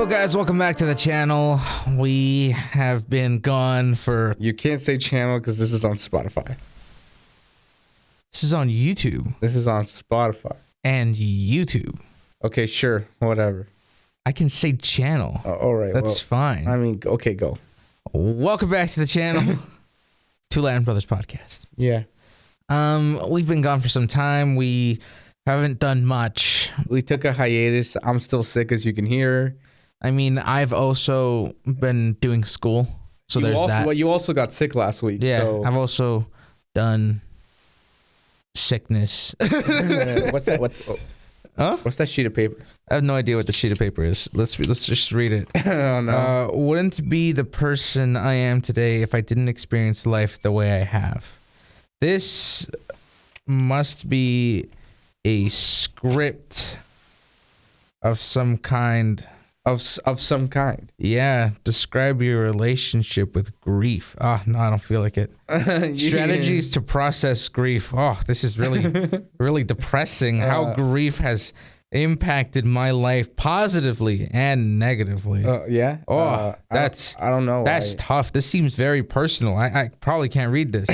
Hello guys, welcome back to the channel. We have been gone for... You can't say channel because this is on Spotify. This is on YouTube. This is on Spotify. And YouTube. Okay, sure, whatever. I can say channel. All right. That's fine. I mean, okay, go. Welcome back to the channel. Two Latin Brothers podcast. Yeah. We've been gone for some time. We haven't done much. We took a hiatus. I'm still sick, as you can hear. I mean, I've also been doing school, so there's that. Well, you also got sick last week. Yeah, so. I've also done sickness. What's that? Huh? What's that sheet of paper? I have no idea what the sheet of paper is. Let's just read it. Oh, no. Wouldn't be the person I am today if I didn't experience life the way I have. This must be a script of some kind. Of some kind. Yeah. Describe your relationship with grief. Oh, no, I don't feel like it. Strategies to process grief. Oh, this is really, really depressing. How grief has impacted my life positively and negatively. Yeah. Oh, I don't know. That's tough. This seems very personal. I probably can't read this.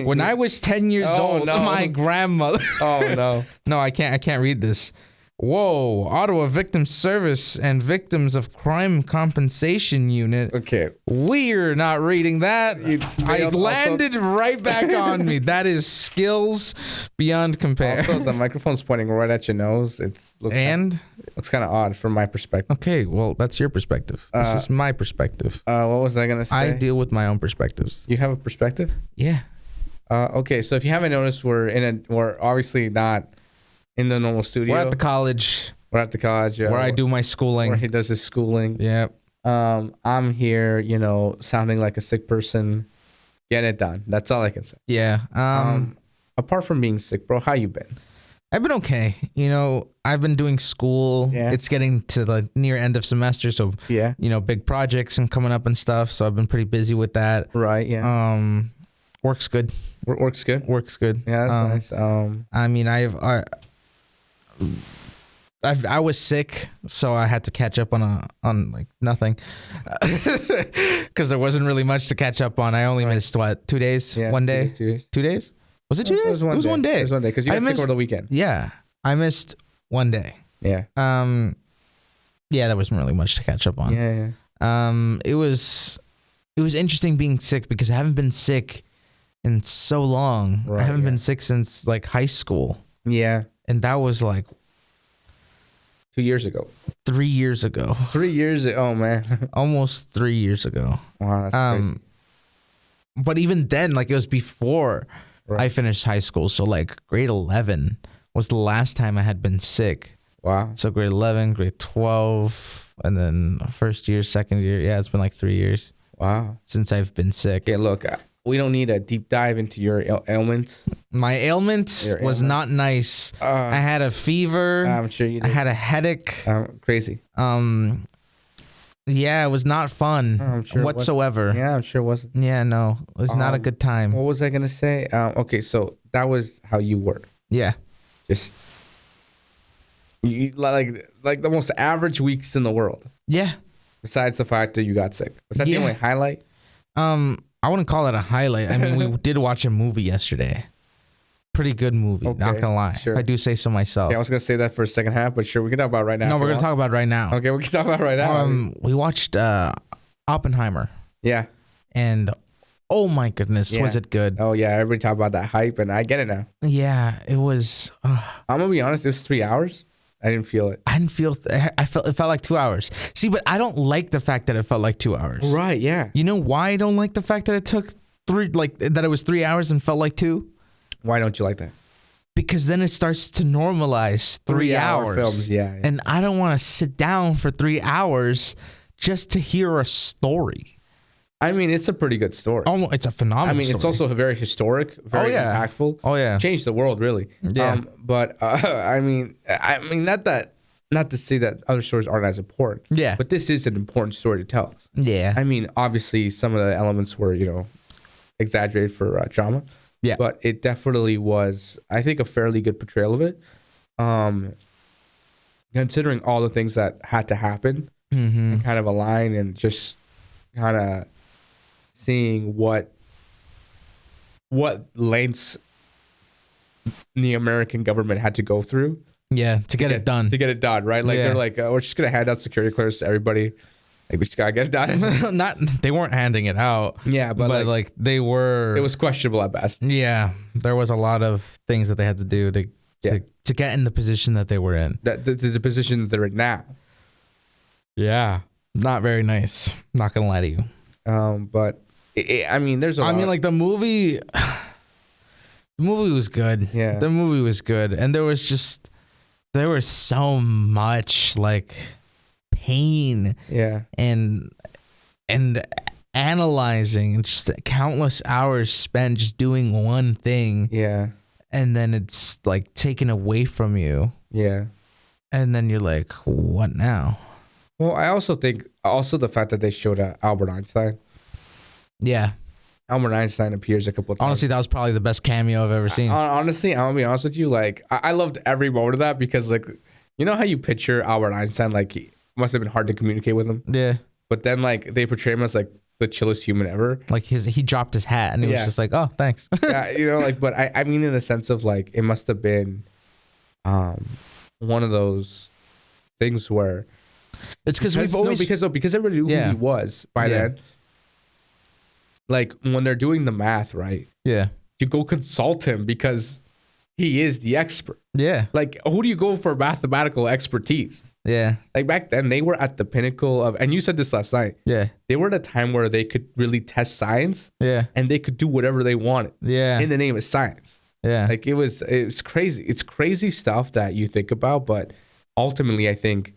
When I was 10 years old, my grandmother. Oh no. No, I can't read this. Whoa, Ottawa Victim Service and Victims of Crime Compensation Unit. Okay. We're not reading that. I landed right back on me. That is skills beyond compare. Also, the microphone's pointing right at your nose. Looks kind of odd from my perspective. Okay, well, that's your perspective. This is my perspective. What was I going to say? I deal with my own perspectives. You have a perspective? Yeah. Okay, so if you haven't noticed, we're obviously not in the normal studio. We're at the college. We're at the college, yeah. Where I do my schooling. Where he does his schooling. Yeah. I'm here, sounding like a sick person. Get it done. That's all I can say. Yeah. Apart from being sick, bro, how you been? I've been okay. I've been doing school. Yeah. It's getting to the near end of semester, so yeah. Big projects and coming up and stuff. So I've been pretty busy with that. Right. Yeah. Works good. Works good. Works good. Yeah, that's nice. I mean, I was sick, so I had to catch up on like nothing, because there wasn't really much to catch up on. I only missed 2 days, Yeah, 1 day, 2 days. 2 days. Was it 2 days? It was 1 day. It was 1 day because you got sick over the weekend. Yeah, I missed 1 day. Yeah. Yeah, there wasn't really much to catch up on. Yeah. It was interesting being sick because I haven't been sick in so long. Right, I haven't been sick since like high school. Yeah. And that was like 2 years ago. 3 years ago. 3 years ago. Oh, man. Almost 3 years ago. Wow, that's crazy. But even then, like, it was before I finished high school. So, like, grade 11 was the last time I had been sick. Wow. So, grade 11, grade 12, and then first year, second year. Yeah, it's been like 3 years. Wow. Since I've been sick. Okay, look, we don't need a deep dive into your ailments. My ailment was not nice. I had a fever. I'm sure you did. I had a headache. Crazy. Yeah, it was not fun I'm sure whatsoever. Yeah, I'm sure it wasn't. Yeah, no, it was not a good time. What was I gonna say? Okay, so that was how you were. Yeah. Just you, like the most average weeks in the world. Yeah. Besides the fact that you got sick. Was that the only highlight? I wouldn't call it a highlight. I mean, we did watch a movie yesterday. Pretty good movie, not gonna lie. Sure. If I do say so myself. Yeah, I was gonna say that for a second half, but sure, we can talk about it right now. No, we're gonna talk about it right now. Okay, we can talk about it right now. We watched Oppenheimer. Yeah. And oh my goodness, was it good? Oh yeah, everybody talk about that hype, and I get it now. Yeah, it was. I'm gonna be honest, it was 3 hours. I didn't feel it. I didn't feel. It felt like 2 hours. See, but I don't like the fact that it felt like 2 hours. Right? Yeah. You know why I don't like the fact that it took that it was 3 hours and felt like 2? Why don't you like that? Because then it starts to normalize 3 hours. Films, yeah. And I don't want to sit down for 3 hours just to hear a story. I mean, it's a pretty good story. Oh, it's a phenomenal story. It's also very historic, very impactful. Oh yeah, changed the world really. Yeah. But I mean, not to say that other stories aren't as important. Yeah. But this is an important story to tell. Yeah. I mean, obviously, some of the elements were exaggerated for drama. Yeah. But it definitely was, I think, a fairly good portrayal of it. Considering all the things that had to happen and kind of align and just kind of seeing what lengths the American government had to go through. Yeah, to get it done. To get it done, right? Like they're like, we're just gonna hand out security clearance to everybody. Like we just gotta get it done. They weren't handing it out. Yeah, but like they were. It was questionable at best. Yeah, there was a lot of things that they had to do to get in the position that they were in. The positions they're in now. Yeah, not very nice. Not gonna lie to you. But I mean, there's a lot. I mean, like the movie. The movie was good. Yeah, the movie was good, and there was so much like pain. Yeah, and analyzing, and just countless hours spent just doing one thing. Yeah, and then it's like taken away from you. Yeah, and then you're like, what now? Well, I also think the fact that they showed Albert Einstein. Yeah. Albert Einstein appears a couple of times. Honestly, that was probably the best cameo I've ever seen. Honestly, I'm gonna be honest with you. Like, I loved every moment of that because, like, you know how you picture Albert Einstein, like, it must have been hard to communicate with him. Yeah. But then, like, they portray him as like the chillest human ever. Like he dropped his hat and he was just like, oh, thanks. Yeah, you know, like, but I mean, in the sense of like, it must have been, one of those things where it's because everybody knew who he was by then. Like, when they're doing the math, right? Yeah. You go consult him because he is the expert. Yeah. Like, who do you go for mathematical expertise? Yeah. Like, back then, they were at the pinnacle of, and you said this last night. Yeah. They were at a time where they could really test science. Yeah. And they could do whatever they wanted. Yeah. In the name of science. Yeah. Like, it was crazy. It's crazy stuff that you think about, but ultimately, I think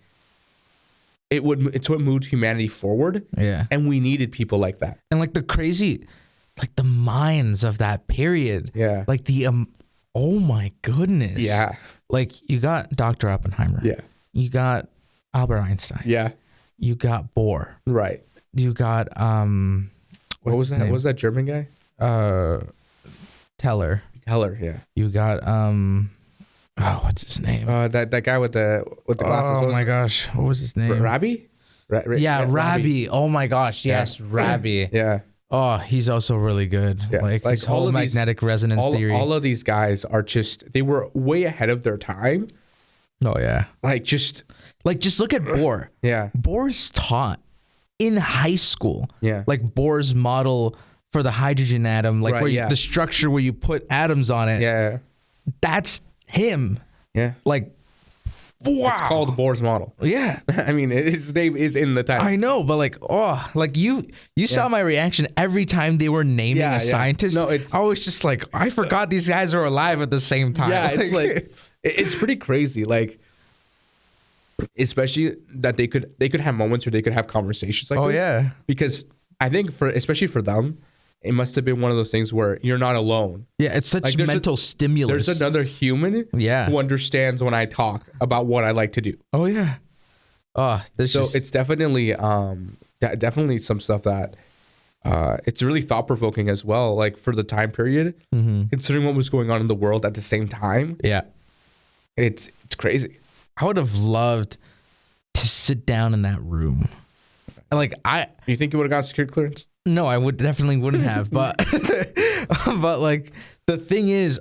it's what moved humanity forward. Yeah. And we needed people like that. And like the minds of that period. Yeah. Like oh my goodness. Yeah. Like you got Dr. Oppenheimer. Yeah. You got Albert Einstein. Yeah. You got Bohr. Right. You got what was that? What was that German guy? Teller, yeah. You got what's his name? That guy with the glasses. Oh my gosh, what was his name? Rabbi? Yeah, Rabbi. Oh my gosh, yes, yeah. Rabbi. Yeah. Oh, he's also really good. Yeah. Like his whole magnetic resonance theory. All of these guys are they were way ahead of their time. Oh yeah. Just look at Bohr. Yeah. Bohr's taught in high school. Yeah. Like Bohr's model for the hydrogen atom, like the structure where you put atoms on it. Yeah. That's him. Yeah. Like, wow. It's called Bohr's model. Yeah. I mean, his name is in the title. I know, but like, you saw my reaction every time they were naming a scientist. No, I was just like, I forgot these guys are alive at the same time. Yeah, it's like, it's pretty crazy. Like, especially that they could have moments where they could have conversations like this. Oh, yeah. Because I think especially for them, it must have been one of those things where you're not alone. Yeah, it's such mental stimulus. There's another human who understands when I talk about what I like to do. Oh, yeah. It's definitely definitely some stuff that it's really thought-provoking as well, like for the time period, considering what was going on in the world at the same time. Yeah. It's crazy. I would have loved to sit down in that room. Like, You think you would have got security clearance? No, I definitely wouldn't have, but like the thing is,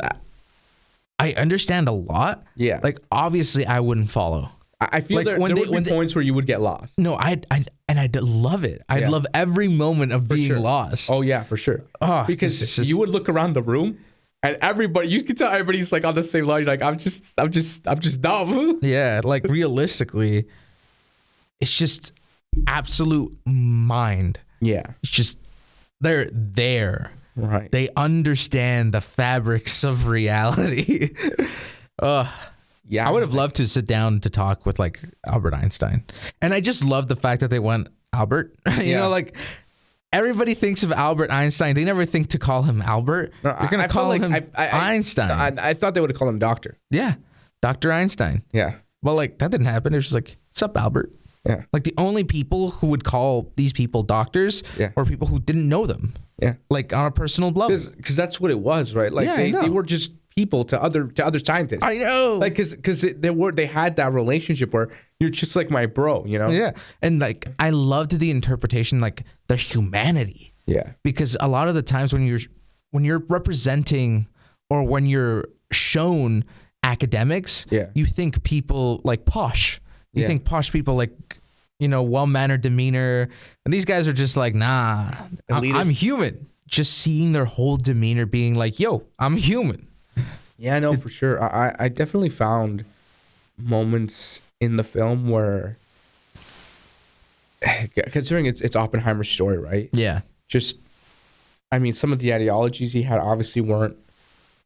I understand a lot. Yeah. Like obviously, I wouldn't follow. I feel like there would be points where you would get lost. No, I'd love it. I'd love every moment of being lost. Oh yeah, for sure. Because you would look around the room, and you could tell everybody's like on the same line. You're like, I'm just dumb. Yeah, like realistically, it's just absolute mind. Yeah. It's just, they're there. Right. They understand the fabrics of reality. Yeah. I would have loved to sit down to talk with like Albert Einstein. And I just love the fact that they went Albert. You know, like everybody thinks of Albert Einstein. They never think to call him Albert. No, You're going to call him Einstein. I thought they would have called him Doctor. Yeah. Dr. Einstein. Yeah. Well, like that didn't happen. It was just like, sup, Albert. Yeah. Like the only people who would call these people doctors were people who didn't know them. Yeah. Like on a personal level. Because that's what it was, right? Like they were just people to other scientists. I know, like because they had that relationship where you're just like my bro, you know? Yeah, and like I loved the interpretation, like the humanity. Yeah, because a lot of the times when you're representing or when you're shown academics, you think people like posh. You think posh people like, well-mannered demeanor, and these guys are just like, nah, I'm human. Just seeing their whole demeanor being like, yo, I'm human. Yeah, no, for sure. I definitely found moments in the film where, considering it's Oppenheimer's story, right? Yeah. Some of the ideologies he had obviously weren't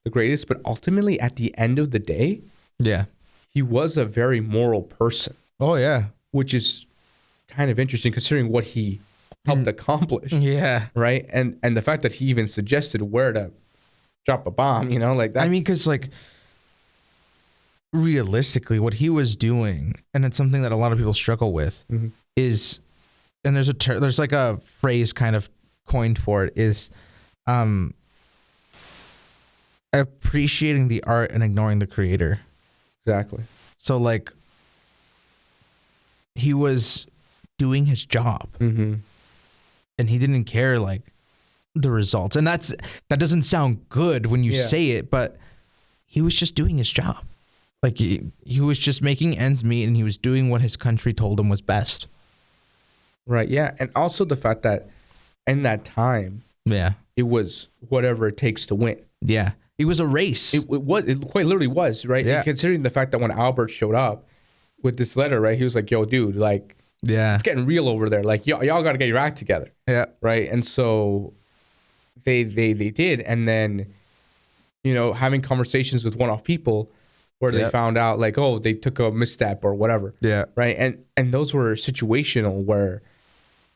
the greatest, but ultimately at the end of the day, he was a very moral person. Oh, yeah. Which is kind of interesting considering what he helped accomplish. Yeah. Right? And the fact that he even suggested where to drop a bomb, like that. Because like realistically what he was doing, and it's something that a lot of people struggle with, is, and there's like a phrase kind of coined for it, is appreciating the art and ignoring the creator. Exactly. So like he was doing his job, and he didn't care like the results, and that doesn't sound good when you say it, but he was just doing his job. Like he was just making ends meet, and he was doing what his country told him was best. Right. Yeah, and also the fact that in that time, it was whatever it takes to win. Yeah. It was a race. It quite literally was, right? Yeah. And considering the fact that when Albert showed up with this letter, right, he was like, yo, dude, like, it's getting real over there. Like, y'all got to get your act together. Yeah. Right? And so they did. And then, having conversations with one-off people where they found out, like, oh, they took a misstep or whatever. Yeah. Right? And those were situational where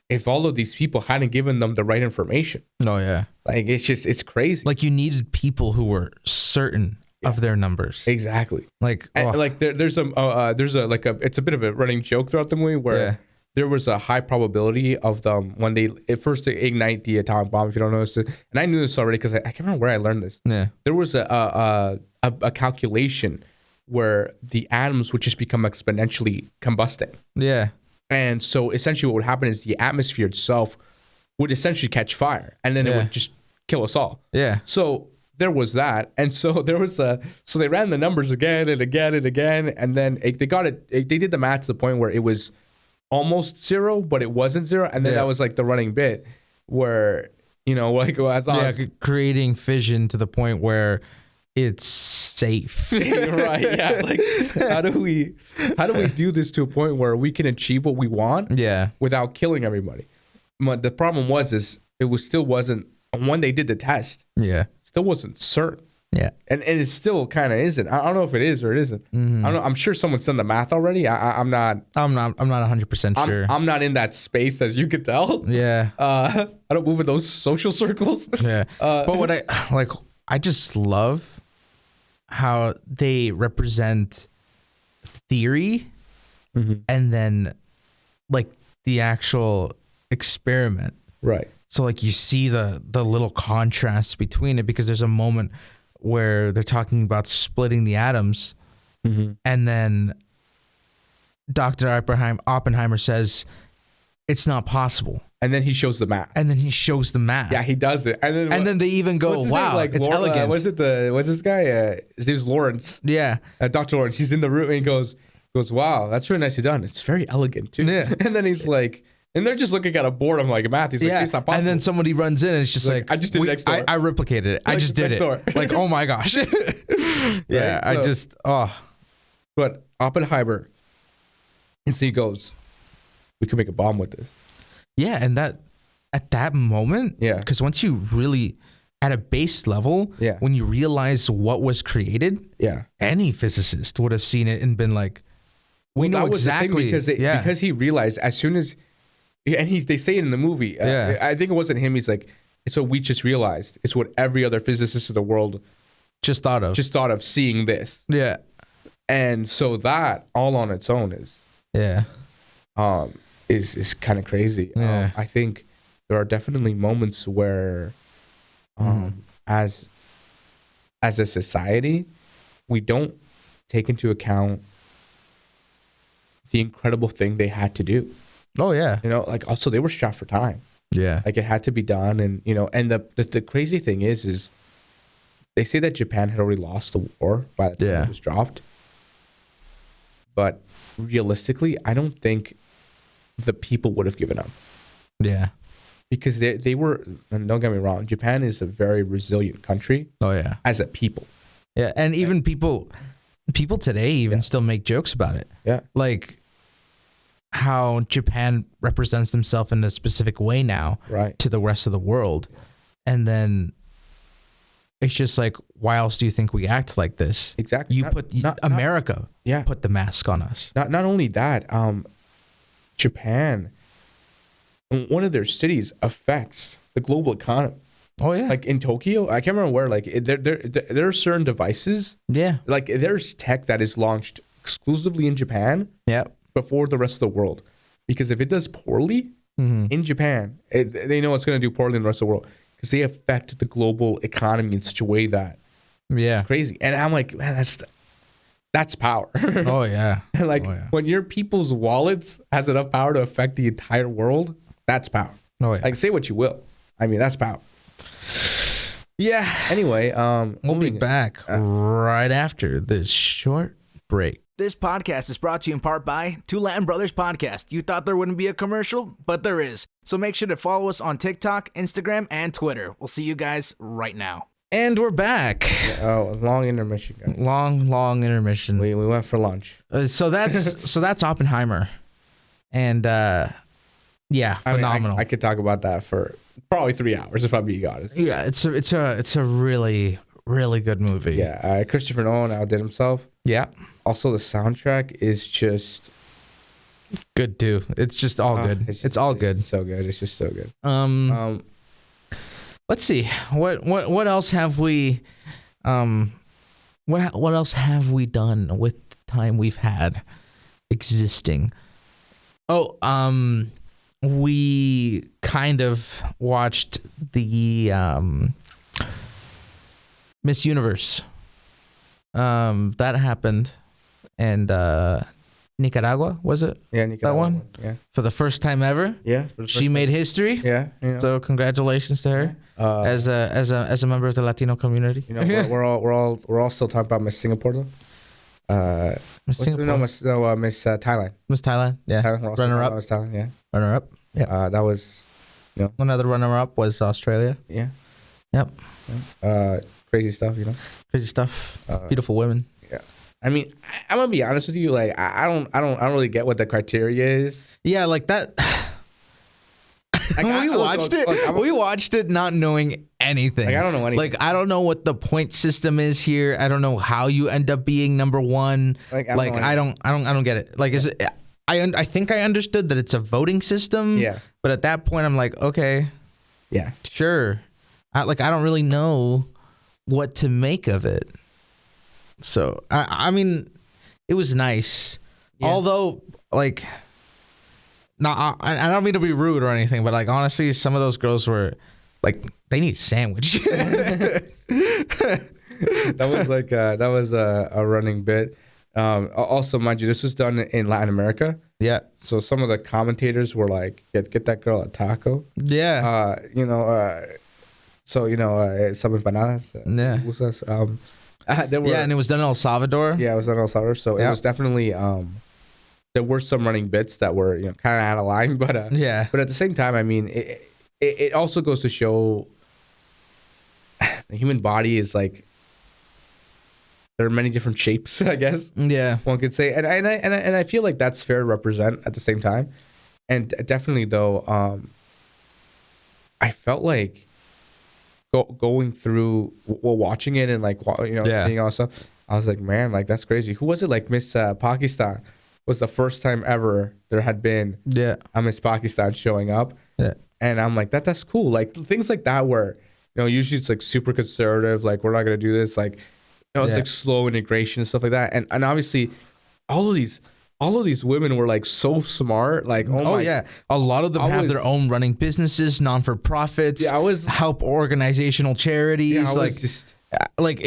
if all of these people hadn't given them the right information. No, yeah. Like, it's crazy. Like, you needed people who were certain of their numbers. Exactly. Like, there's it's a bit of a running joke throughout the movie where there was a high probability of them when they first ignite the atomic bomb, if you don't know this. And I knew this already because I can't remember where I learned this. Yeah. There was a calculation where the atoms would just become exponentially combusting. Yeah. And so essentially what would happen is the atmosphere itself would essentially catch fire, and then it would just kill us all. Yeah. So there was that. And so so they ran the numbers again and again and again. And then they did the math to the point where it was almost zero, but it wasn't zero. And then that was like the running bit where, creating fission to the point where it's safe. Right. Yeah. Like, how do we do this to a point where we can achieve what we want? Yeah. Without killing everybody? But the problem still wasn't, when they did the test. Yeah. Still wasn't certain. Yeah. And it still kind of isn't. I don't know if it is or it isn't. Mm-hmm. I don't know. I'm sure someone's done the math already. I'm not 100% sure. I'm not in that space, as you could tell. Yeah. I don't move in those social circles. Yeah. But I just love how they represent theory and then like the actual experiment. Right. So like you see the little contrast between it, because there's a moment where they're talking about splitting the atoms, and then Dr. Oppenheimer says it's not possible. And then he shows the math. Yeah, he does it. And then they even go, wow, it's elegant. What's this guy? His name's Lawrence. Yeah. Dr. Lawrence. He's in the room and he goes, wow, that's really nicely done. It's very elegant too. Yeah. And then he's like, and they're just looking at a board. I'm like, math. He's like, it's not possible. And then somebody runs in and it's just like I just did next door. I replicated it. I just did it. Like, oh my gosh. Yeah. Right? But Oppenheimer, and so he goes, we could make a bomb with this. Yeah, and that at that moment, because once you really, at a base level, when you realize what was created, any physicist would have seen it and been like, we know exactly. Because he realized as soon as, and they say it in the movie, I think it wasn't him, he's like, so we just realized it's what every other physicist in the world just thought of seeing this. Yeah. And so that all on its own is kind of crazy. Yeah. I think there are definitely moments where as as a society, we don't take into account the incredible thing they had to do. Oh yeah. You know, like also they were strapped for time. Yeah. Like it had to be done. And, you know, and the crazy thing is they say that Japan had already lost the war by the time it was dropped. But realistically, I don't think the people would have given up. Yeah. Because they were, and don't get me wrong, Japan is a very resilient country. Oh yeah. As a people. Yeah. And even people today even still make jokes about it. Yeah. Like how Japan represents themselves in a specific way now to the rest of the world. And then it's just like, why else do you think we act like this? Exactly. You America put the mask on us. Not only that, Japan, one of their cities affects the global economy. Oh yeah. Like in Tokyo, I can't remember where, like there are certain devices. Yeah. Like there's tech that is launched exclusively in Japan. Yeah. Before the rest of the world. Because if it does poorly in Japan, they know it's going to do poorly in the rest of the world. Because they affect the global economy in such a way that it's crazy. And I'm like, man, that's power. Oh yeah. Like when your people's wallets has enough power to affect the entire world, that's power. Oh yeah. Like say what you will. I mean, that's power. Yeah. Anyway, we'll be back right after this short break. This podcast is brought to you in part by Two Latin Brothers Podcast. You thought there wouldn't be a commercial, but there is. So make sure to follow us on TikTok, Instagram, and Twitter. We'll see you guys right now. And we're back. Long intermission, guys. Long intermission. We went for lunch. So that's Oppenheimer, and phenomenal. I could talk about that for probably 3 hours if I'm being honest. Yeah, it's a really good movie. Yeah, Christopher Nolan outdid himself. Yeah. Also, the soundtrack is just good too. It's just all good. It's all good. So good. It's just so good. Let's see. What else have we what else have we done with the time we've had existing? We kind of watched the Miss Universe. That happened. And Nicaragua, was it? Yeah, Nicaragua. That one? Yeah. For the first time ever? Yeah. She made history. Yeah. You know. So congratulations to her. As a member of the Latino community. You know, we're all still talking about Miss Singapore though. Miss Singapore. Miss Thailand. Miss Thailand, yeah. Runner up. Miss Thailand, yeah. Runner up. Yeah. That was another runner up was Australia. Yeah. Yep. Crazy stuff, you know. Crazy stuff. Beautiful women. Yeah. I mean, I'm gonna be honest with you. Like, I don't really get what the criteria is. Yeah, like that. Like, we watched it not knowing anything. Like, I don't know anything. Like, I don't know what the point system is here. I don't know how you end up being number one. Like, I don't get it. Like, is it? I think I understood that it's a voting system. Yeah. But at that point, I'm like, okay. Yeah. Sure. I don't really know what to make of it. So I mean, it was nice. Yeah. Although, like, I don't mean to be rude or anything, but like honestly, some of those girls were like, they need a sandwich. That was a running bit. Also, mind you, this was done in Latin America. Yeah. So some of the commentators were like, "Get that girl a taco." Yeah. Some empanadas. Yeah. And it was done in El Salvador. Yeah, it was done in El Salvador. So it was definitely there were some running bits that were kind of out of line, but But at the same time, I mean, it also goes to show the human body is like there are many different shapes, I guess. Yeah, one could say, and I feel like that's fair to represent at the same time, and definitely though, I felt like going through watching it and like seeing all that stuff, I was like, man, like that's crazy. Who was it? Like Miss Pakistan was the first time ever there had been a Miss Pakistan showing up. Yeah, and I'm like that's cool. Like things like that where usually it's like super conservative, like we're not gonna do this, like it's like slow integration and stuff like that. And obviously all of these women were like so smart. Like a lot of them have their own running businesses, non-for-profits. Yeah, help organizational charities. Like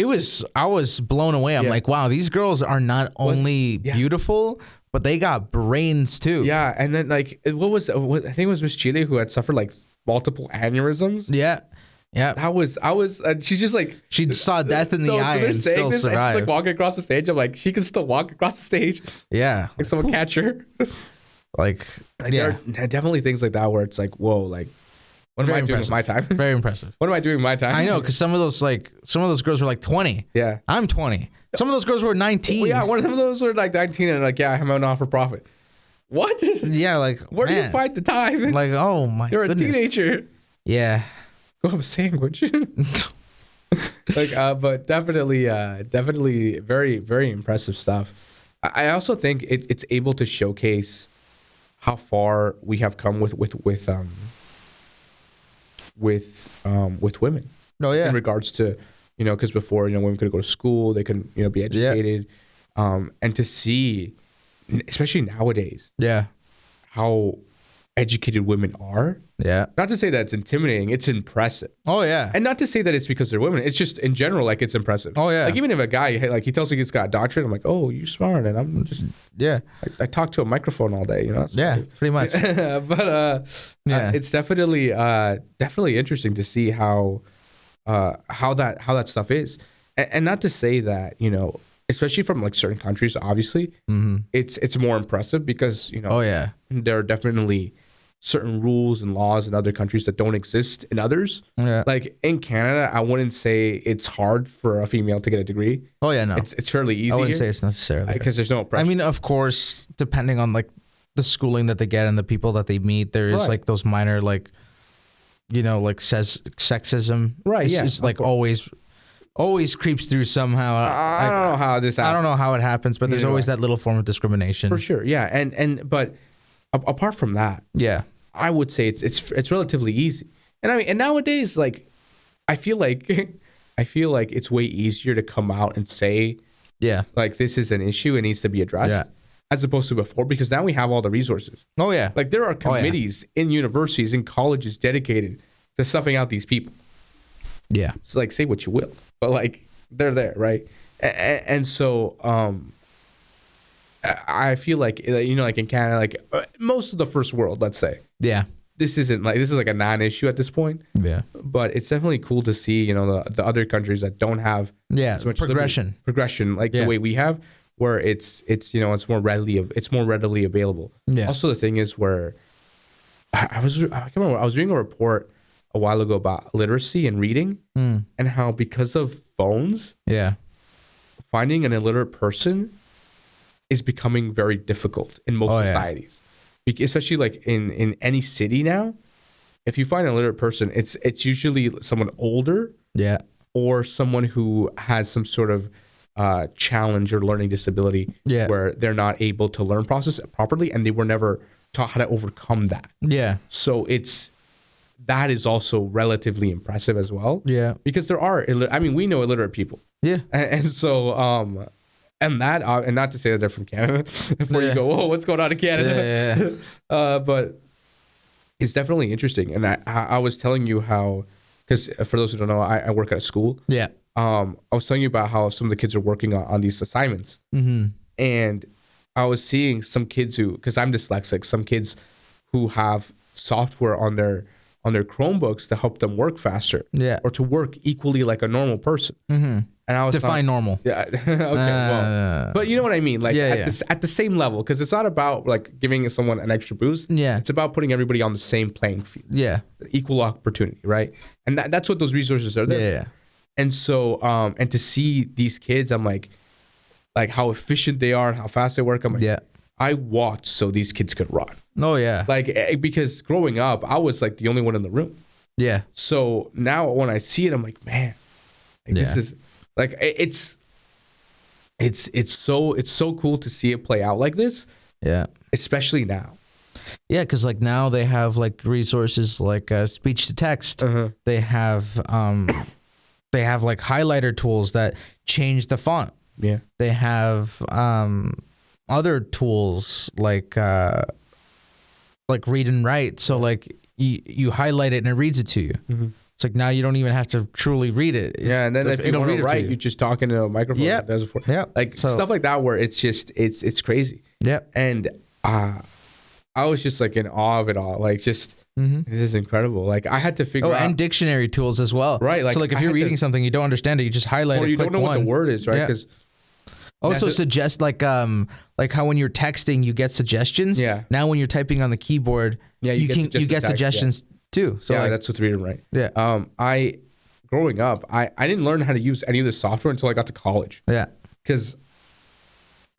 I was blown away. I'm like, wow, these girls are not only beautiful, but they got brains too. Yeah, and then like, I think it was Miss Chile who had suffered like multiple aneurysms. Yeah. Yeah, she's just like, she saw death in the eye and still survived. And she's like walking across the stage. I'm like, she can still walk across the stage. Yeah, like someone catch her. Like there are definitely things like that where it's like, whoa, like, what am I doing with my time? Very impressive. What am I doing with my time? I know, because some of those girls were like 20. Yeah, I'm 20. Some of those girls were 19. Well, yeah, one of those were like 19 and like, yeah, I'm a not-for-profit. What? Yeah, like, where do you find the time? Like, oh my You're goodness. a teenager. Yeah. Go have a sandwich. Like, but definitely very, very impressive stuff. I also think it's able to showcase how far we have come with women. Oh yeah. In regards to, because before, women could go to school, they couldn't, be educated, and to see, especially nowadays, how educated women are. Yeah. Not to say that it's intimidating, it's impressive. Oh yeah. And not to say that it's because they're women. It's just in general, like, it's impressive. Oh yeah. Like, even if a guy, like, he tells me he's got a doctorate, I'm like, oh, you're smart, and I'm just I talk to a microphone all day, pretty much. But it's definitely interesting to see how that stuff is, and not to say that especially from like certain countries, obviously, it's more impressive because there are definitely certain rules and laws in other countries that don't exist in others. Yeah. Like in Canada, I wouldn't say it's hard for a female to get a degree. Oh yeah, no, it's fairly easy. I wouldn't say it's necessarily because there's no pressure. I mean, of course, depending on like the schooling that they get and the people that they meet, there is like those minor like sexism. Right. It's like always creeps through somehow. I don't know how this happens. I don't know how it happens, but there's always that little form of discrimination. For sure, yeah. But apart from that, I would say it's relatively easy. And I mean, and nowadays, like, I feel like it's way easier to come out and say, like, this is an issue, it needs to be addressed, as opposed to before, because now we have all the resources. Oh yeah, like there are committees in universities and colleges dedicated to stuffing out these people. Yeah, it's like, say what you will, but like they're there, right? And so I feel like like in Canada, like most of the first world, let's say, this is like a non-issue at this point. Yeah, but it's definitely cool to see the other countries that don't have as much progression like the way we have, where it's more readily available. Yeah. Also, the thing is where I can't remember, I was reading a report a while ago about literacy and reading, and how because of phones, finding an illiterate person is becoming very difficult in most societies. Especially like in any city now, if you find an illiterate person, it's usually someone older, or someone who has some sort of challenge or learning disability, where they're not able to learn process properly, and they were never taught how to overcome that. Yeah. So that is also relatively impressive as well. Yeah. Because there are, we know illiterate people. Yeah. And so, and not to say that they're from Canada, before you go, whoa, what's going on in Canada? But it's definitely interesting. And I was telling you how, because for those who don't know, I work at a school. Yeah. I was telling you about how some of the kids are working on these assignments. Mm-hmm. And I was seeing some kids because I'm dyslexic, some kids who have software on their Chromebooks to help them work faster, or to work equally like a normal person. Mm-hmm. And I was define normal. Yeah. Okay. Well, but you know what I mean? Like at the same level, because it's not about like giving someone an extra boost. Yeah. It's about putting everybody on the same playing field. Yeah. Equal opportunity, right? And that's what those resources are there. Yeah. And so, and to see these kids, I'm like how efficient they are and how fast they work. I'm like, I watched so these kids could run. Oh yeah. Like, because growing up, I was like the only one in the room. Yeah. So now when I see it, I'm like, man, like, this is like, it's so cool to see it play out like this. Yeah. Especially now. Yeah, because like now they have like resources like speech to text. Uh-huh. They have like highlighter tools that change the font. Yeah. They have other tools like read and write. So like you highlight it and it reads it to you. Mm-hmm. It's like now you don't even have to truly read it. Yeah, and then if you want to write, you're just talking to a microphone. Yeah, like stuff like that where it's just it's crazy. Yeah, and I was just like in awe of it all. Like just this is incredible. Like I had to figure out, and dictionary tools as well. Right. Like so like if you're reading something you don't understand it, you just highlight it. Or you don't know what the word is, right? Because also suggest like how when you're texting you get suggestions. Yeah. Now when you're typing on the keyboard, you get suggestions too. So yeah, like, that's what's reading right. Yeah. I growing up, I didn't learn how to use any of this software until I got to college. Yeah. Because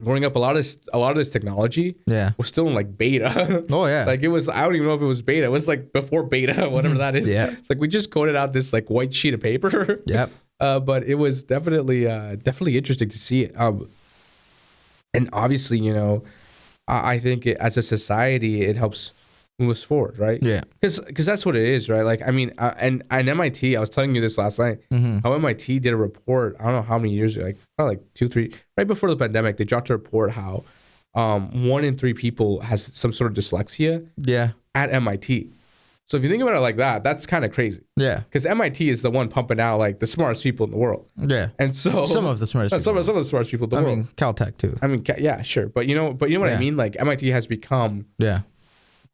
growing up, a lot of this technology was still in like beta. Oh yeah. Like it was, I don't even know if it was beta. It was like before beta, whatever that is. Yeah. It's like we just coded out this like white sheet of paper. Yep. But it was definitely interesting to see it. And obviously, you know, I think as a society, it helps move us forward, right? Yeah. Because that's what it is, right? Like, I mean, and MIT, I was telling you this last night, how MIT did a report, I don't know how many years ago, like probably like 2, 3, right before the pandemic, they dropped a report how 1 in 3 people has some sort of dyslexia at MIT. So if you think about it like that, that's kind of crazy. Yeah. Because MIT is the one pumping out like the smartest people in the world. Yeah. And so some of the smartest people. Some of the smartest people in the world. I mean, Caltech too. I mean, yeah, sure. But you know what I mean? Like MIT has become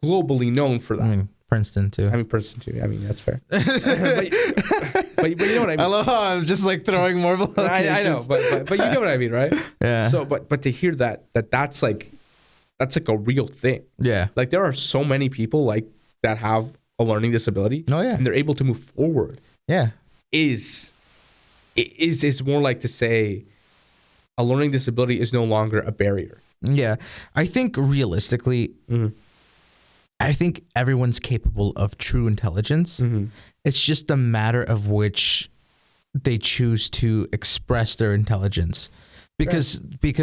globally known for that. I mean, Princeton too. I mean, that's fair. but you know what I mean? I love how I'm just like throwing more locations. I know, but you get what I mean, right? Yeah. So, but to hear that's like a real thing. Yeah. Like there are so many people like that have a learning disability. Oh yeah. And they're able to move forward. Yeah. Is more like to say a learning disability is no longer a barrier. Yeah. I think realistically, I think everyone's capable of true intelligence. It's just a matter of which they choose to express their intelligence. Because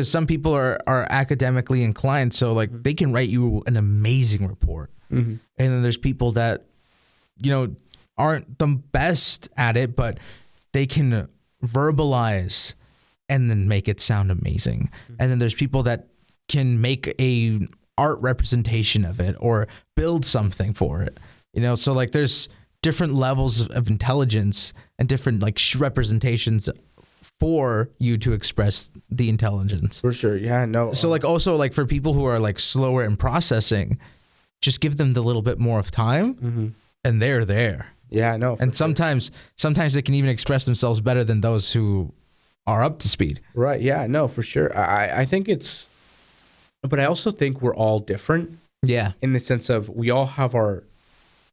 some people are academically inclined, so like they can write you an amazing report. And then there's people that, you know, aren't the best at it, but they can verbalize and then make it sound amazing. And then there's people that can make a art representation of it or build something for it. You know, so like there's different levels of intelligence and different like representations for you to express the intelligence. For sure. Yeah, no. So like also like for people who are like slower in processing, just give them the little bit more of time and they're there. Yeah, no. And sometimes they can even express themselves better than those who are up to speed. Right. Yeah, no, for sure. I think it's, but I also think we're all different. Yeah. In the sense of we all have our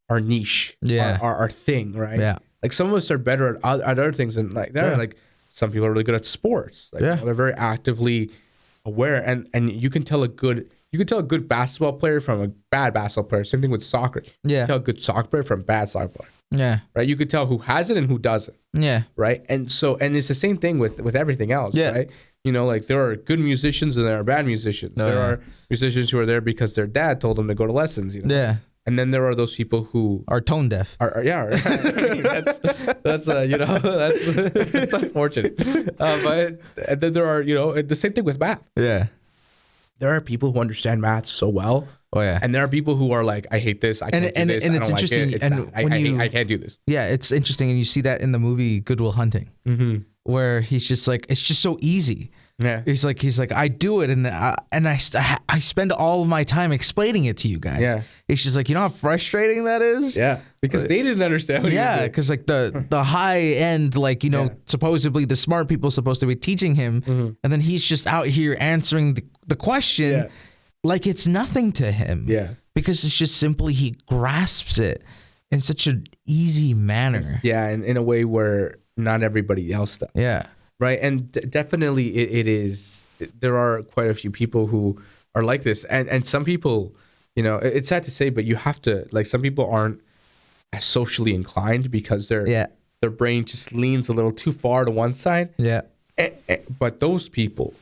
niche. Yeah. Our thing, right? Yeah. Like some of us are better at other things and like that. Yeah. Like some people are really good at sports. Like they're very actively aware and you can tell a good basketball player from a bad basketball player. Same thing with soccer. You can tell a good soccer player from a bad soccer player. Yeah. Right. You could tell who has it and who doesn't. Yeah. Right. And it's the same thing with everything else. Yeah. Right. You know, like there are good musicians and there are bad musicians. There are musicians who are there because their dad told them to go to lessons. You know? Yeah. And then there are those people who are tone deaf. I mean, that's you know, that's unfortunate. But and then there are, you know, the same thing with math. Yeah. There are people who understand math so well. Oh yeah. And there are people who are like, I hate this. I can't do this. And it's interesting. Like it. I can't do this. Yeah, it's interesting, and you see that in the movie Good Will Hunting, where he's just like, it's just so easy. Yeah. He's like, I do it, and I spend all of my time explaining it to you guys. Yeah. It's just like, you know how frustrating that is. Yeah. Because they didn't understand what he was doing. Because like the high end, like, you know, supposedly the smart people supposed to be teaching him, and then he's just out here answering the question like it's nothing to him. Yeah. Because it's just simply he grasps it in such an easy manner. Yeah, and in a way where not everybody else does. Yeah. Right. And definitely it is. There are quite a few people who are like this. And some people, you know, it's sad to say, but you have to, like, some people aren't as socially inclined because their brain just leans a little too far to one side. Yeah. But those people,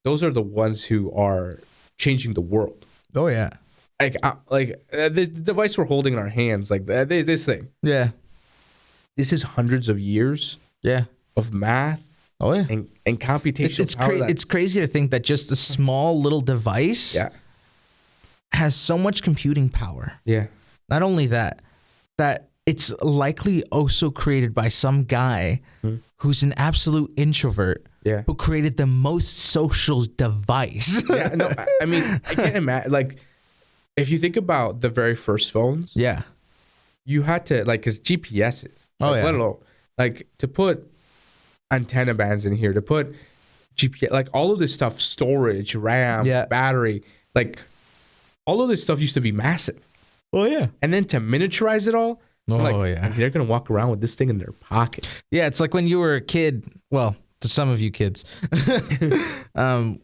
those are the ones who are changing the world. Oh, yeah. Like the device we're holding in our hands, like this thing. Yeah. This is hundreds of years. Yeah. Of math. Oh yeah, and computational power. It's crazy to think that just a small little device has so much computing power. Yeah. Not only that it's likely also created by some guy who's an absolute introvert. Yeah. Who created the most social device. Yeah, no, I mean, I can't imagine. Like, if you think about the very first phones, Yeah. you had to, like, because GPS is, like, let alone, like, to put antenna bands in here, to put GPS, like, all of this stuff, storage, RAM, battery, like, all of this stuff used to be massive. Oh, yeah. And then to miniaturize it all, yeah. they're going to walk around with this thing in their pocket. Yeah, it's like when you were a kid, well, to some of you kids,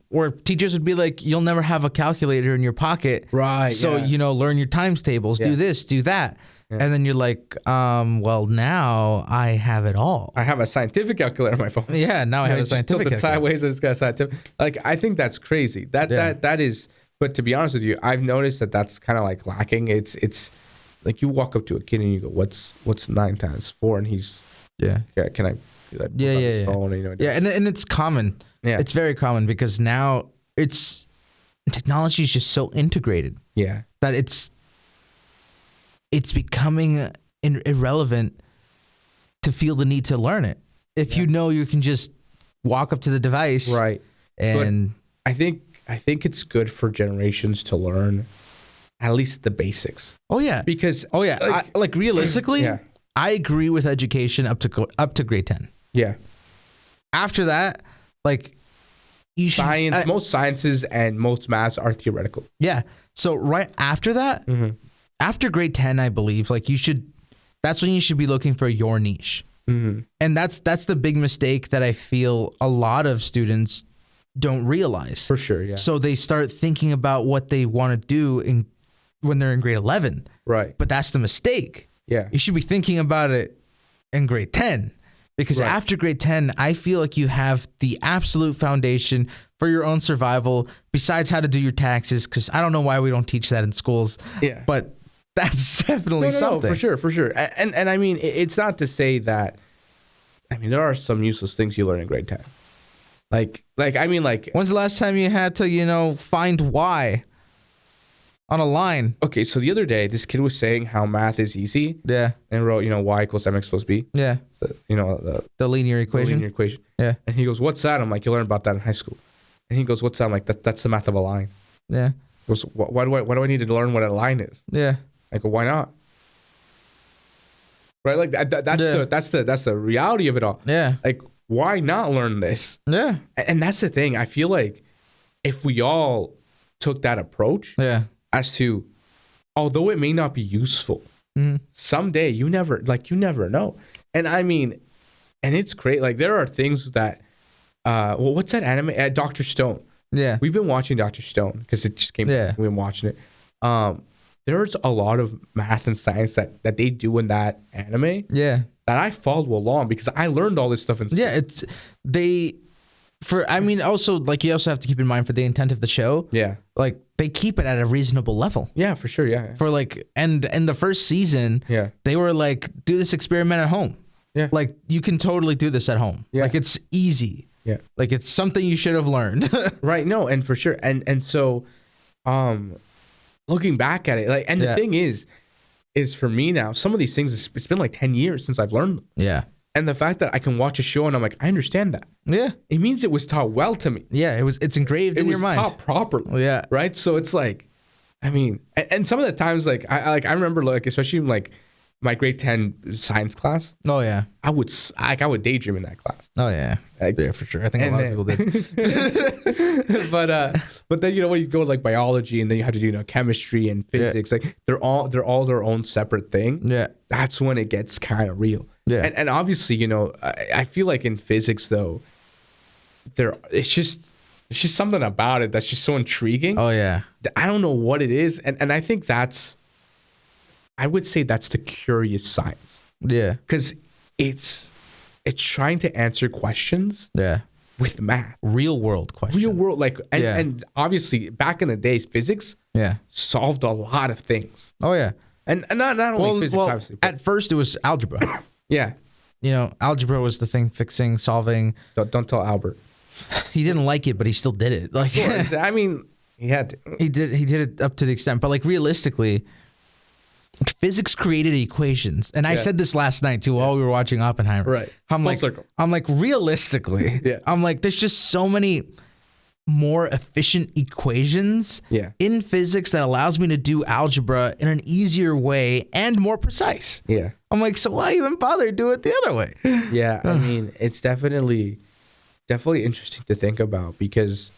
where teachers would be like, you'll never have a calculator in your pocket. Right. So, learn your times tables, do this, do that. Yeah. And then you're like, well, now I have it all. I have a scientific calculator on my phone. Yeah, now I have a scientific calculator. Sideways, it's got scientific. Like, I think that's crazy. That is, but to be honest with you, I've noticed that that's kind of like lacking. It's like you walk up to a kid and you go, what's 9 times 4? And he's, can I? Like, yeah. Phone, and it's common. Yeah, it's very common because now technology is just so integrated. Yeah, that it's becoming irrelevant to feel the need to learn it. If you know you can just walk up to the device, right? And but I think it's good for generations to learn at least the basics. Oh yeah, because like realistically, I agree with education up to grade 10. Yeah. After that, like you should, most sciences and most maths are theoretical. Yeah. So right after that, after grade 10, I believe, like that's when you should be looking for your niche. Mm-hmm. And that's the big mistake that I feel a lot of students don't realize. For sure, yeah. So they start thinking about what they want to do when they're in grade 11. Right. But that's the mistake. Yeah. You should be thinking about it in grade 10. Because after grade 10, I feel like you have the absolute foundation for your own survival, besides how to do your taxes, because I don't know why we don't teach that in schools. Yeah. But that's definitely something. No, for sure. And I mean, it's not to say that, I mean, there are some useless things you learn in grade 10. Like, when's the last time you had to, find why on a line? Okay, so the other day, this kid was saying how math is easy. Yeah. And wrote, y equals mx plus b. Yeah. So, the linear equation. The linear equation. Yeah. And he goes, what's that? I'm like, you learned about that in high school. And he goes, what's that? I'm like, that's the math of a line. Yeah. He goes, why do I need to learn what a line is? Yeah. I go, why not? Right? Like that's the reality of it all. Yeah. Like, why not learn this? Yeah. And that's the thing. I feel like if we all took that approach, as to, although it may not be useful, someday you never know. And I mean, and it's great. Like, there are things that, what's that anime? Dr. Stone. Yeah. We've been watching Dr. Stone because it just came out. We've been watching it. There's a lot of math and science that they do in that anime. Yeah. That I followed along because I learned all this stuff in school. Yeah, also, like, you also have to keep in mind for the intent of the show. Yeah. Like, they keep it at a reasonable level. Yeah, for sure, yeah. For, like, and in the first season, they were like, do this experiment at home. Yeah. Like, you can totally do this at home. Yeah. Like, it's easy. Yeah. Like, it's something you should have learned. Right, no, and for sure. And so, looking back at it, like, and the thing is for me now, some of these things, it's been like 10 years since I've learned them. Yeah. And the fact that I can watch a show and I'm like, I understand that. Yeah. It means it was taught well to me. Yeah, it's engraved in your mind. It was taught properly. Yeah. Right? So it's like, I mean, and some of the times, like, I remember, like, especially in, like, my grade 10 science class. Oh, yeah. I would daydream in that class. Oh, yeah. Yeah, for sure. I think a lot of people did. But then, when you go like biology and then you have to do, chemistry and physics, like, they're all their own separate thing. Yeah. That's when it gets kind of real. Yeah. And obviously, I feel like in physics, though, it's just something about it that's just so intriguing. Oh, yeah. I don't know what it is. And I think I would say that's the curious science. Yeah. Because it's trying to answer questions. Yeah. With math. Real world questions. Real world, like, and obviously back in the days, physics solved a lot of things. Oh, yeah. And not only physics, obviously. At first it was algebra. Yeah. Algebra was the thing fixing, solving. Don't tell Albert. He didn't like it, but he still did it. Like, I mean, he had to. He did it up to the extent, but, like, realistically, physics created equations, and I said this last night too while we were watching Oppenheimer. Right. I'm like, realistically, I'm like, there's just so many more efficient equations in physics that allows me to do algebra in an easier way and more precise. Yeah. I'm like, so why even bother do it the other way? Yeah, I mean, it's definitely interesting to think about because,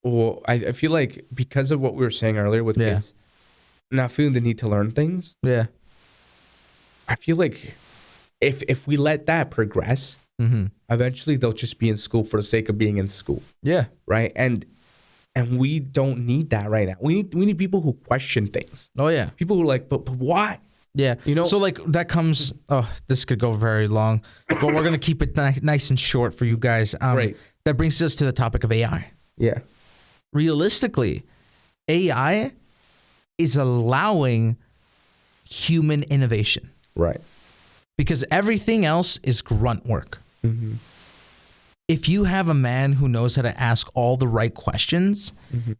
well, I feel like because of what we were saying earlier with kids not feeling the need to learn things. Yeah. I feel like if we let that progress, eventually they'll just be in school for the sake of being in school. Yeah. Right. And we don't need that right now. We need people who question things. Oh yeah. People who are like, but why? Yeah. You know. So like that comes. Oh, this could go very long, but we're gonna keep it nice and short for you guys. Right. That brings us to the topic of AI. Yeah. Realistically, AI is allowing human innovation. Right. Because everything else is grunt work. Mm-hmm. If you have a man who knows how to ask all the right questions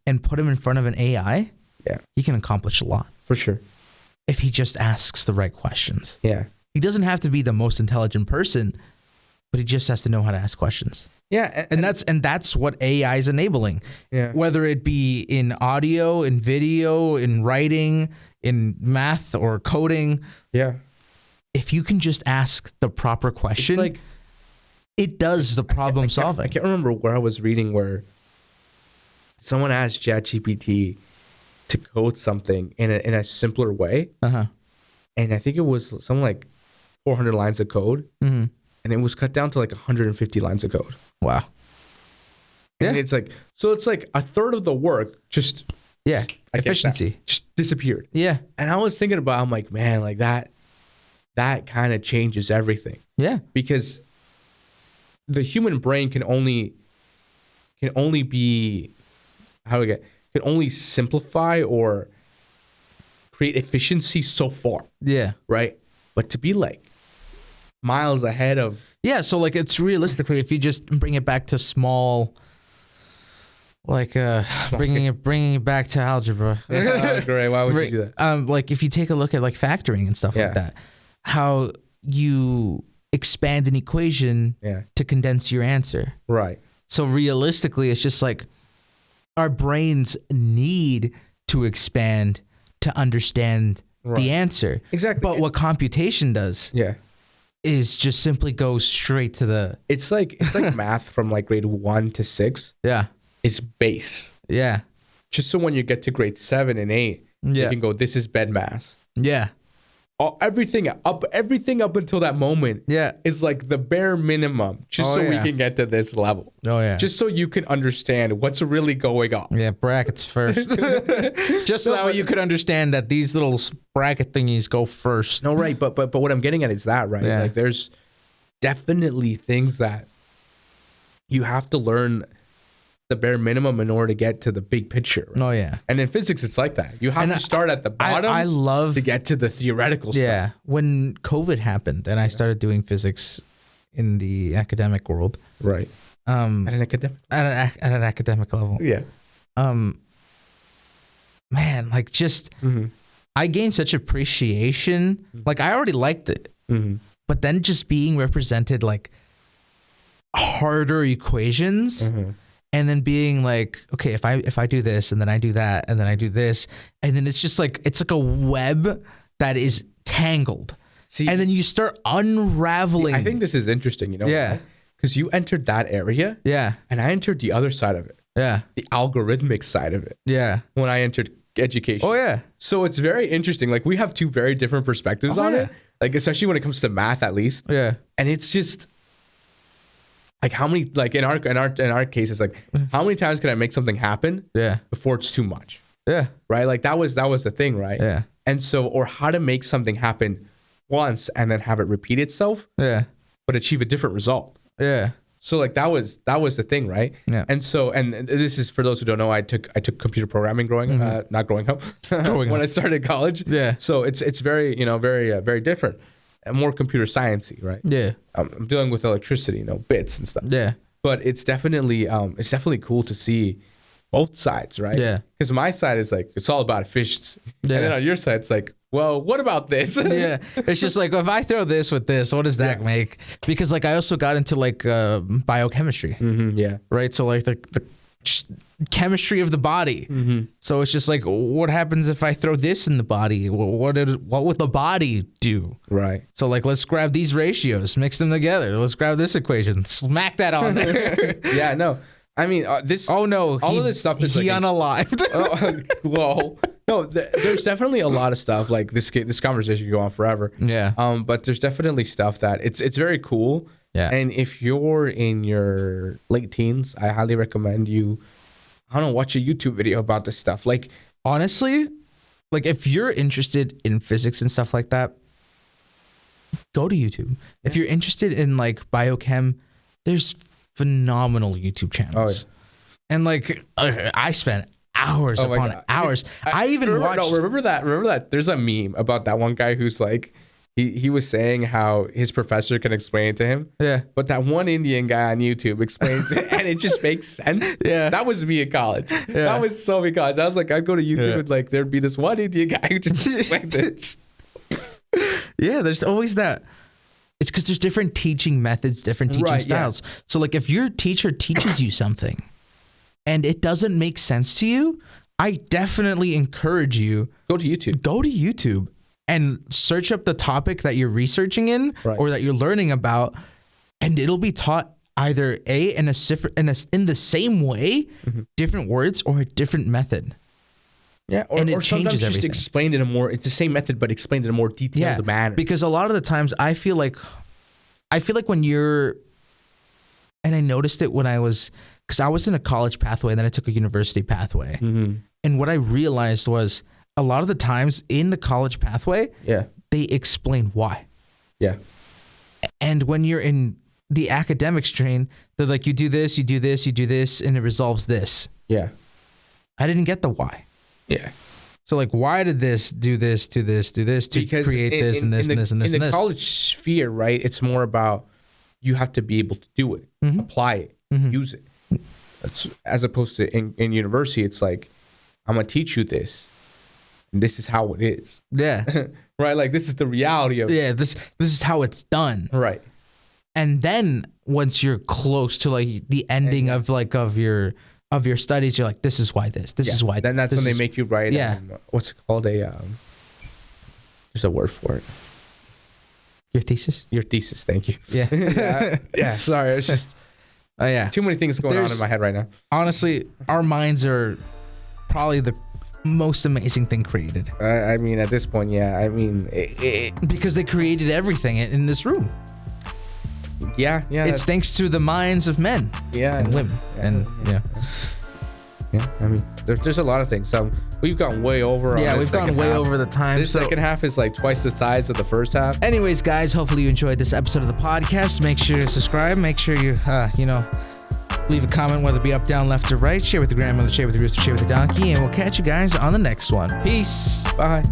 and put him in front of an AI, he can accomplish a lot. For sure. If he just asks the right questions. Yeah. He doesn't have to be the most intelligent person, but he just has to know how to ask questions. Yeah. And that's what AI is enabling. Yeah. Whether it be in audio, in video, in writing, in math or coding. Yeah. If you can just ask the proper question, it's like, it does the problem solving. I can't remember where I was reading where someone asked ChatGPT to code something in a simpler way. Uh-huh. And I think it was something like 400 lines of code. Mm-hmm. And it was cut down to like 150 lines of code. Wow. And it's like, so it's like a third of the work just efficiency just disappeared. Yeah. And I was thinking about, I'm like, man, like that kind of changes everything. Yeah. Because the human brain can only be, can only simplify or create efficiency so far. Yeah. Right. But to be like miles ahead of. Yeah. So like it's realistically, if you just bring it back to small, like bringing it back to algebra. Great. Why would you do that? Like if you take a look at like factoring and stuff like that, how you expand an equation to condense your answer. Right. So realistically, it's just like our brains need to expand to understand the answer. Exactly. But what computation does is just simply go straight to the... It's like math from like grade 1 to 6. Yeah. It's base. Yeah. Just so when you get to grade 7 and 8, you can go, this is bed mass. Yeah. Everything up until that moment is like the bare minimum just so we can get to this level. Oh yeah. Just so you can understand what's really going on. Yeah, brackets first. Just so that you could understand that these little bracket thingies go first. No, right, but what I'm getting at is that, right? Yeah. Like there's definitely things that you have to learn the bare minimum in order to get to the big picture. Right? Oh yeah. And in physics, it's like that. You have to start at the bottom. I love to get to the theoretical stuff. Yeah. When COVID happened and I started doing physics in the academic world. Right. At an academic level. Yeah. Man, like just I gained such appreciation. Like I already liked it. But then just being represented like harder equations. And then being like, okay, if I do this and then I do that and then I do this, and then it's just like it's like a web that is tangled. See, and then you start unraveling. I think this is interesting, you know? Yeah. Because you entered that area. Yeah. And I entered the other side of it. Yeah. The algorithmic side of it. Yeah. When I entered education. Oh yeah. So it's very interesting. Like we have two very different perspectives on it. Like especially when it comes to math, at least. Yeah. And it's just. Like how many, like in our case, it's like how many times can I make something happen? Yeah. Before it's too much. Yeah. Right. Like that was the thing, right? Yeah. And so, or how to make something happen once and then have it repeat itself. Yeah. But achieve a different result. Yeah. So like that was the thing, right? Yeah. And so, and this is for those who don't know, I took computer programming not growing up, when I started college. Yeah. So it's very very different. And more computer sciencey, right? Yeah. I'm dealing with electricity, bits and stuff. Yeah. But it's definitely cool to see both sides, right? Yeah. Because my side is like, it's all about efficiency. Yeah. And then on your side, it's like, well, what about this? Yeah. It's just like, if I throw this with this, what does that make? Because like I also got into like biochemistry. Yeah. Right. So like the chemistry of the body. So it's just like, what happens if I throw this in the body? What would the body do? Right. So like, let's grab these ratios, mix them together. Let's grab this equation, smack that on there. Yeah, no. I mean, this. Oh no! All of this stuff is he like unalived. Whoa! No, there's definitely a lot of stuff like this. This conversation could go on forever. Yeah. But there's definitely stuff that it's very cool. Yeah. And if you're in your late teens, I highly recommend you. I don't know, watch a YouTube video about this stuff. Like, honestly, like if you're interested in physics and stuff like that, go to YouTube. Yeah. If you're interested in like biochem, there's phenomenal YouTube channels. Oh, yeah. And like I spent hours upon hours. I even watched. No, remember that. There's a meme about that one guy who's like, he was saying how his professor can explain it to him. Yeah. But that one Indian guy on YouTube explains it, and it just makes sense. Yeah. That was me in college. Yeah. That was so me in college. I was like, I'd go to YouTube and like there'd be this one Indian guy who just explained it. Yeah, there's always that. It's because there's different teaching methods, different teaching styles. Yeah. So like if your teacher teaches you something and it doesn't make sense to you, I definitely encourage you. Go to YouTube. Go to YouTube and search up the topic that you're researching in or that you're learning about, and it'll be taught either in the same way, different words, or a different method. Yeah, or sometimes just explained in it's the same method, but explained in a more detailed manner. Because a lot of the times I feel like when you're, and I noticed it when because I was in a college pathway, and then I took a university pathway. And what I realized was a lot of the times in the college pathway, they explain why. Yeah. And when you're in the academic strain, they're like, you do this, you do this, you do this, and it resolves this. Yeah. I didn't get the why. Yeah. So like, why did this do this to this, do this to create this and this and this and this and this? In the college sphere, right, it's more about you have to be able to do it, apply it, use it. As opposed to in university, it's like, I'm going to teach you this. And this is how it is. Yeah. Right? Like, this is the reality of it. Yeah, this is how it's done. Right. And then once you're close to like the ending of your studies, you're like, this is why this is why. Then that's when they make you write. What's it called? There's a word for it. Your thesis. Your thesis. Thank you. Yeah. Yeah. Sorry, it's just. Too many things going on in my head right now. Honestly, our minds are probably the most amazing thing created. I mean, at this point, yeah. I mean, because they created everything in this room. Yeah. It's thanks to the minds of men. Yeah. And women. Yeah. I mean, there's a lot of things. We've gone way over. Yeah, we've gone way over the time. This second half is like twice the size of the first half. Anyways, guys, hopefully you enjoyed this episode of the podcast. Make sure to subscribe. Make sure you, leave a comment, whether it be up, down, left, or right. Share with the grandmother, share with the rooster, share with the donkey, and we'll catch you guys on the next one. Peace. Bye.